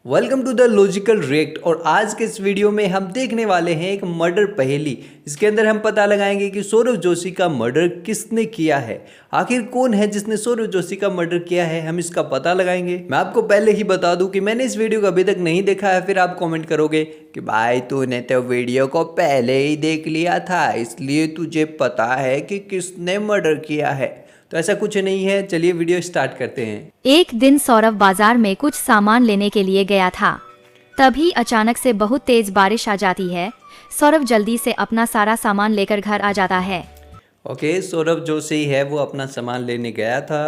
Welcome to the logical react. और आज के इस वीडियो में हम देखने वाले हैं एक मर्डर पहेली। इसके अंदर हम पता लगाएंगे कि सौरव जोशी का मर्डर किसने किया है। आखिर कौन है जिसने सौरव जोशी का मर्डर किया है, हम इसका पता लगाएंगे। मैं आपको पहले ही बता दूं कि मैंने इस वीडियो को अभी तक नहीं देखा है। फिर आप कमेंट करोगे कि भाई तूने तो वीडियो को पहले ही देख लिया था, इसलिए तुझे पता है कि किसने मर्डर किया है। तो ऐसा कुछ नहीं है, चलिए वीडियो स्टार्ट करते हैं। एक दिन सौरव बाजार में कुछ सामान लेने के लिए गया था। तभी अचानक से बहुत तेज बारिश आ जाती है। सौरव जल्दी से अपना सारा सामान लेकर घर आ जाता है। ओके, सौरव जोशी है वो अपना सामान लेने गया था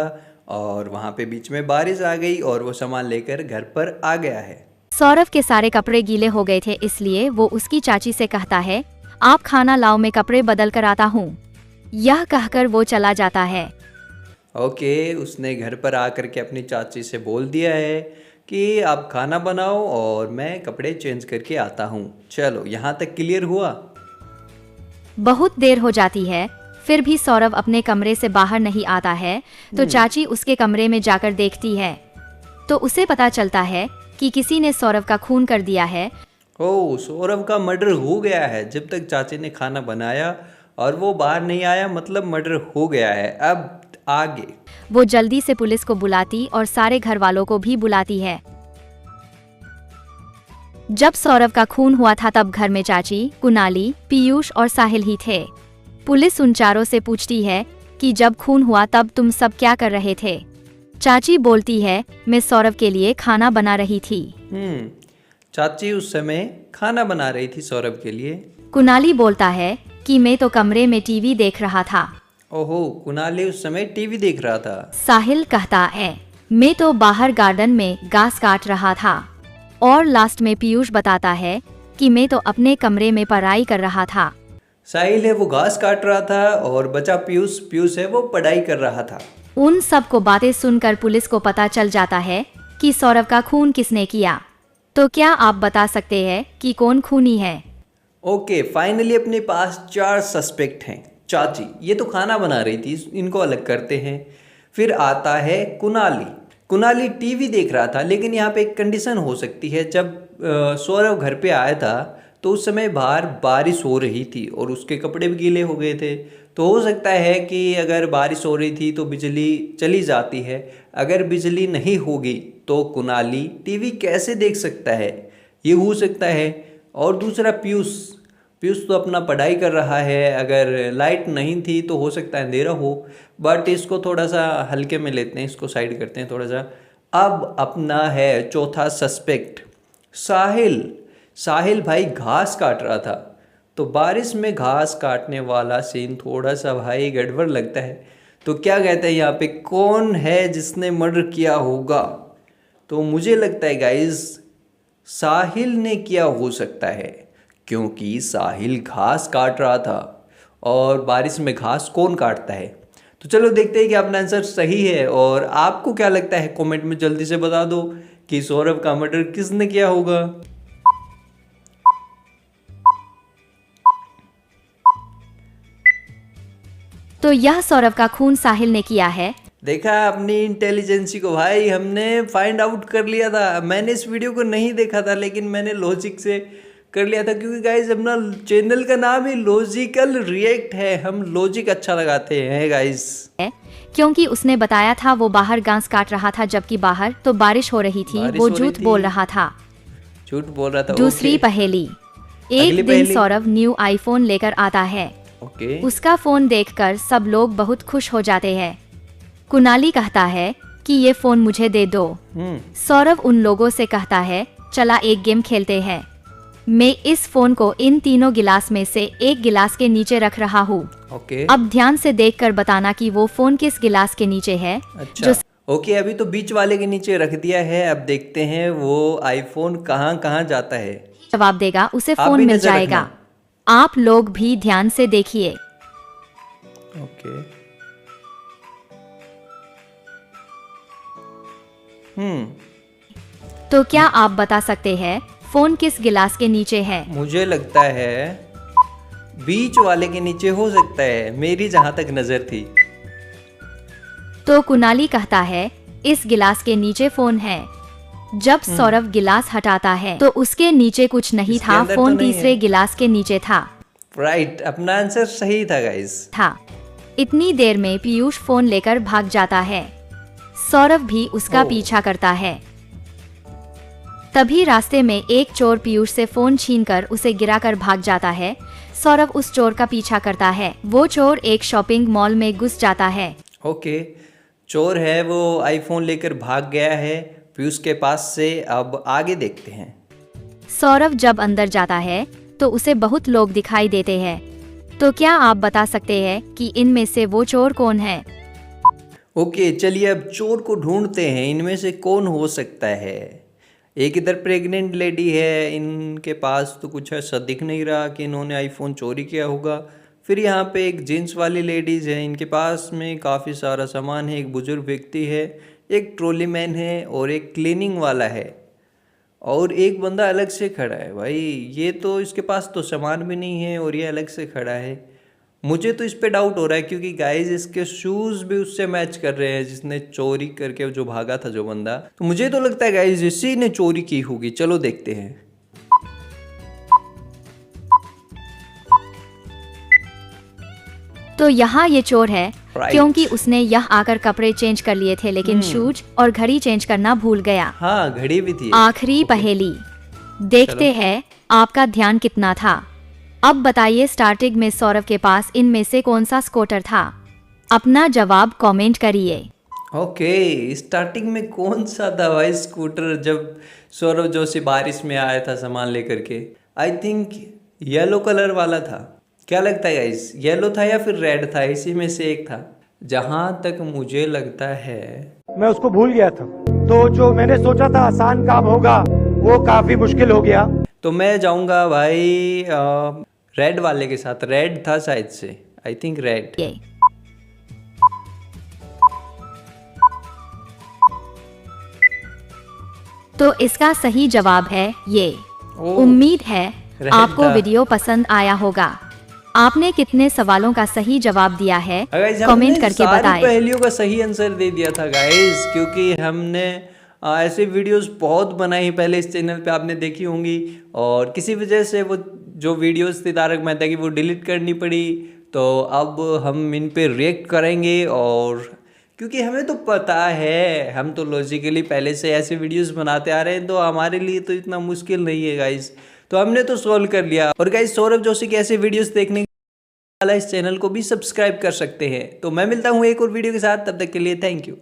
और वहाँ पे बीच में बारिश आ गई और वो सामान लेकर घर पर आ गया है। सौरव के सारे कपड़े गीले हो गए थे, इसलिए वो उसकी चाची से कहता है, आप खाना लाओ, मैं कपड़े बदल कर आता हूँ। यह कहकर वो चला जाता है। ओके, उसने घर पर आकर के अपनी चाची से बोल दिया है कि आप खाना बनाओ और मैं कपड़े चेंज करके आता हूँ। चलो, यहाँ तक क्लियर हुआ। बहुत देर हो जाती है, फिर भी सौरव अपने कमरे से बाहर नहीं आता है। तो चाची उसके कमरे में जाकर देखती है तो उसे पता चलता है कि किसी ने सौरव का खून कर दिया है। ओह, सौरव का मर्डर हो गया है। जब तक चाची ने खाना बनाया और वो बाहर नहीं आया, मतलब मर्डर हो गया है। अब आगे वो जल्दी से पुलिस को बुलाती और सारे घर वालों को भी बुलाती है। जब सौरव का खून हुआ था तब घर में चाची, कुणाली, पीयूष और साहिल ही थे। पुलिस उन चारों से पूछती है कि जब खून हुआ तब तुम सब क्या कर रहे थे। चाची बोलती है, मैं सौरव के लिए खाना बना रही थी। चाची उस समय खाना बना रही थी सौरव के लिए। कुणाली बोलता है कि मैं तो कमरे में टीवी देख रहा था। ओहो, कुणाली उस समय टीवी देख रहा था। साहिल कहता है, मैं तो बाहर गार्डन में घास काट रहा था। और लास्ट में पीयूष बताता है कि मैं तो अपने कमरे में पढ़ाई कर रहा था। साहिल है वो घास काट रहा था और बचा पीयूष, पीयूष है वो पढ़ाई कर रहा था। उन सब को बातें सुनकर पुलिस को पता चल जाता है कि सौरव का खून किसने किया। तो क्या आप बता सकते हैं कि कौन खूनी है? ओके, फाइनली अपने पास 4 सस्पेक्ट हैं। चाची ये तो खाना बना रही थी, इनको अलग करते हैं। फिर आता है कुणाली। कुणाली टीवी देख रहा था, लेकिन यहाँ पे एक कंडीशन हो सकती है। जब सौरव घर पे आया था तो उस समय बाहर बारिश हो रही थी और उसके कपड़े भी गीले हो गए थे। तो हो सकता है कि अगर बारिश हो रही थी तो बिजली चली जाती है। अगर बिजली नहीं होगी तो कुणाली टीवी कैसे देख सकता है, ये हो सकता है। और दूसरा पीयूष, पीयूष तो अपना पढ़ाई कर रहा है। अगर लाइट नहीं थी तो हो सकता है अंधेरा हो, बट इसको थोड़ा सा हल्के में लेते हैं, इसको साइड करते हैं थोड़ा सा। अब अपना है चौथा सस्पेक्ट साहिल। साहिल भाई घास काट रहा था, तो बारिश में घास काटने वाला सीन थोड़ा सा भाई गड़बड़ लगता है। तो क्या कहते हैं यहाँ पे, कौन है जिसने मर्डर किया होगा? तो मुझे लगता है गाइज साहिल ने किया हो सकता है, क्योंकि साहिल घास काट रहा था और बारिश में घास कौन काटता है। तो चलो देखते हैं कि अपना आंसर सही है। और आपको क्या लगता है, कमेंट में जल्दी से बता दो कि सौरव का मर्डर किसने किया होगा। तो यह सौरव का खून साहिल ने किया है। देखा अपनी इंटेलिजेंसी को भाई, हमने फाइंड आउट कर लिया था। मैंने इस वीडियो को नहीं देखा था, लेकिन मैंने लॉजिक से कर लिया था, क्योंकि गाइज अपना चैनल का नाम ही लॉजिकल रिएक्ट है। हम लॉजिक अच्छा लगाते हैं गाइज। क्योंकि उसने बताया था वो बाहर घास काट रहा था, जबकि बाहर तो बारिश हो रही थी। वो झूठ बोल रहा था। झूठ बोल रहा था। दूसरी पहेली। एक दिन सौरव न्यू आईफोन लेकर आता है। उसका फोन देखकर सब लोग बहुत खुश हो जाते हैं। कुणाली कहता है कि ये फोन मुझे दे दो। सौरव उन लोगों से कहता है, चला एक गेम खेलते हैं। मैं इस फोन को इन तीनों गिलास में से एक गिलास के नीचे रख रहा हूँ। अब ध्यान से देखकर बताना कि वो फोन किस गिलास के नीचे है। अच्छा। ओके, अभी तो बीच वाले के नीचे रख दिया है। अब देखते हैं वो आईफोन कहाँ कहाँ जाता है। जवाब देगा उसे फोन मिल जाएगा। आप लोग भी ध्यान से देखिए। ओके। तो क्या आप बता सकते हैं फोन किस गिलास के नीचे है? मुझे लगता है बीच वाले के नीचे हो सकता है, मेरी जहां तक नजर थी। तो कुणाली कहता है इस गिलास के नीचे फोन है। जब सौरभ गिलास हटाता है तो उसके नीचे कुछ नहीं था, फोन तो नहीं तीसरे गिलास के नीचे था। राइट, अपना आंसर सही था गाइस। इतनी देर में पीयूष फोन लेकर भाग जाता है। सौरभ भी उसका पीछा करता है। तभी रास्ते में एक चोर पीयूष से फोन छीनकर उसे गिराकर भाग जाता है। सौरभ उस चोर का पीछा करता है। वो चोर एक शॉपिंग मॉल में घुस जाता है। ओके, चोर है वो आईफोन लेकर भाग गया है पीयूष के पास से। अब आगे देखते हैं। सौरभ जब अंदर जाता है तो उसे बहुत लोग दिखाई देते हैं। तो क्या आप बता सकते हैं कि इनमें से वो चोर कौन है? ओके, चलिए अब चोर को ढूंढते हैं। इनमें से कौन हो सकता है? एक इधर प्रेग्नेंट लेडी है, इनके पास तो कुछ ऐसा दिख नहीं रहा कि इन्होंने आईफोन चोरी किया होगा। फिर यहाँ पे एक जींस वाली लेडीज़ है, इनके पास में काफ़ी सारा सामान है। एक बुजुर्ग व्यक्ति है, एक ट्रॉली मैन है और एक क्लीनिंग वाला है और एक बंदा अलग से खड़ा है। भाई ये तो इसके पास तो सामान भी नहीं है और ये अलग से खड़ा है। मुझे तो इस पे डाउट हो रहा है क्योंकि गाइस इसके शूज़ भी उससे मैच कर रहे हैं जिसने चोरी करके जो भागा था जो बंदा। तो मुझे तो लगता है गाइस इसी ने चोरी की होगी। चलो देखते हैं। तो यहाँ ये चोर है क्योंकि उसने यहाँ आकर कपड़े चेंज कर लिए थे लेकिन शूज और घड़ी चेंज करना भूल गया। हाँ, घड़ी भी थी। आखिरी पहेली देखते हैं आपका ध्यान कितना था। अब बताइए स्टार्टिंग में सौरभ के पास इनमें से कौन सा स्कूटर था? अपना जवाब कमेंट करिए। ओके, स्टार्टिंग में कौन सा था भाई स्कूटर जब सौरभ जोशी बारिश में आया था सामान लेकर के? आई थिंक येलो कलर वाला था। क्या लगता है गाइस, येलो था या फिर रेड था? इसी में से एक था जहां तक मुझे लगता है। मैं उसको भूल गया था, तो जो मैंने सोचा था आसान काम होगा वो काफी मुश्किल हो गया। तो मैं जाऊंगा भाई रेड वाले के साथ। रेड था शायद से, आई थिंक रेड। तो इसका सही जवाब है ये। उम्मीद है आपको वीडियो पसंद आया होगा। आपने कितने सवालों का सही जवाब दिया है कमेंट करके बताएं। पहेलियों का सही आंसर दे दिया था गाइस, क्योंकि हमने ऐसे वीडियोस बहुत बनाई पहले इस चैनल पे, आपने देखी होंगी। और किसी वजह से वो जो वीडियोस थी तारक मेहता की वो डिलीट करनी पड़ी। तो अब हम इन पे रिएक्ट करेंगे। और क्योंकि हमें तो पता है, हम तो लॉजिकली पहले से ऐसे वीडियोस बनाते आ रहे हैं, तो हमारे लिए तो इतना मुश्किल नहीं है गाइस। तो हमने तो सॉल्व कर लिया। और गाइस सौरभ जोशी के ऐसे वीडियोस देखने वाला इस चैनल को भी सब्सक्राइब कर सकते हैं। तो मैं मिलता हूँ एक और वीडियो के साथ, तब तक के लिए थैंक यू।